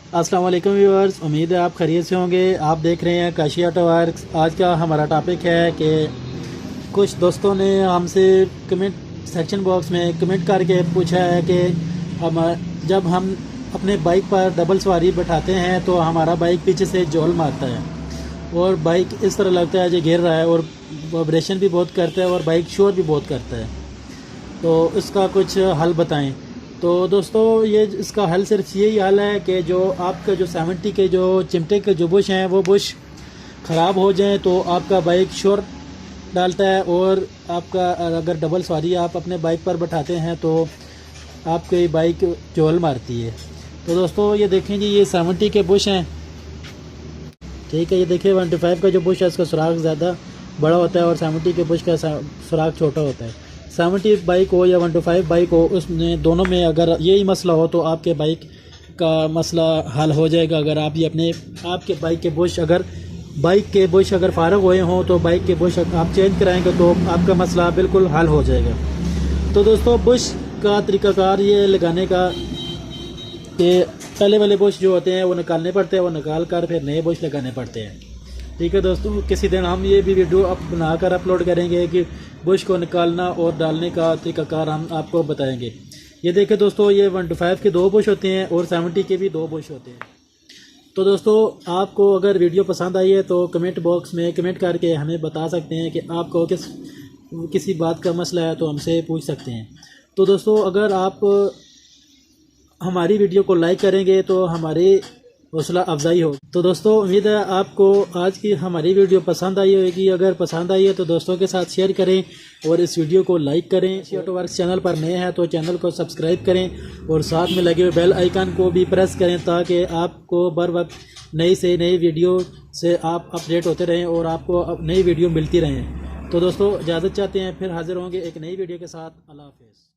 अस्सलाम वालेकुम व्यूअर्स, उम्मीद है आप खैरियत से होंगे। आप देख रहे हैं काशी ऑटो वर्क्स। आज का हमारा टॉपिक है कि कुछ दोस्तों ने हमसे कमेंट सेक्शन बॉक्स में कमेंट करके पूछा है कि हम जब हम अपने बाइक पर डबल सवारी बैठाते हैं तो हमारा बाइक पीछे से जोल मारता है और बाइक इस तरह लगता है जो गिर रहा है और वाइब्रेशन भी बहुत करता है और बाइक शोर भी बहुत करता है। तो इसका कुछ हल बताएं। तो दोस्तों ये इसका हल सिर्फ यही हल है कि जो आपका जो 70 के जो चिमटे के जो बुश हैं वो बुश ख़राब हो जाएं तो आपका बाइक शोर डालता है और आपका अगर डबल सवारी आप अपने बाइक पर बैठाते हैं तो आपकी बाइक जोल मारती है। तो दोस्तों ये देखें जी, ये 70 के बुश हैं, ठीक है। ये देखिए 125 का जो बुश है इसका सुराख ज़्यादा बड़ा होता है और 70 के बुश का सुराख छोटा होता है। 70 बाइक हो या 125 बाइक हो, उसमें दोनों में अगर यही मसला हो तो आपके बाइक का मसला हल हो जाएगा। अगर आप ये अपने आपके बाइक के बुश अगर फ़ारग हुए हों तो बाइक के बुश आप चेंज कराएंगे तो आपका मसला बिल्कुल हल हो जाएगा। तो दोस्तों बुश का तरीक़ाकार ये लगाने का कि पहले वाले बुश जो होते हैं वो निकालने पड़ते हैं, वो निकाल कर फिर नए बुश लगाने पड़ते हैं, ठीक है दोस्तों। किसी दिन हम ये भी वीडियो बनाकर अपलोड करेंगे कि बुश को निकालना और डालने का तरीक़ाकार हम आपको बताएंगे। ये देखिए दोस्तों, ये 125 के 2 बुश होते हैं और 70 के भी 2 बुश होते हैं। तो दोस्तों आपको अगर वीडियो पसंद आई है तो कमेंट बॉक्स में कमेंट करके हमें बता सकते हैं कि आपको किसी बात का मसला है तो हमसे पूछ सकते हैं। तो दोस्तों अगर आप हमारी वीडियो को लाइक करेंगे तो हमारी हौसला अफजाई हो। तो दोस्तों उम्मीद है आपको आज की हमारी वीडियो पसंद आई होगी। अगर पसंद आई है तो दोस्तों के साथ शेयर करें और इस वीडियो को लाइक करें। ऑटो वर्क्स चैनल पर नए हैं तो चैनल को सब्सक्राइब करें और साथ में लगे हुए बेल आइकन को भी प्रेस करें ताकि आपको बर वक्त नई से नई वीडियो से आप अपडेट होते रहें और आपको नई वीडियो मिलती रहें। तो दोस्तों इजाज़त चाहते हैं, फिर हाजिर होंगे एक नई वीडियो के साथ। अल्लाह हाफ़िज़।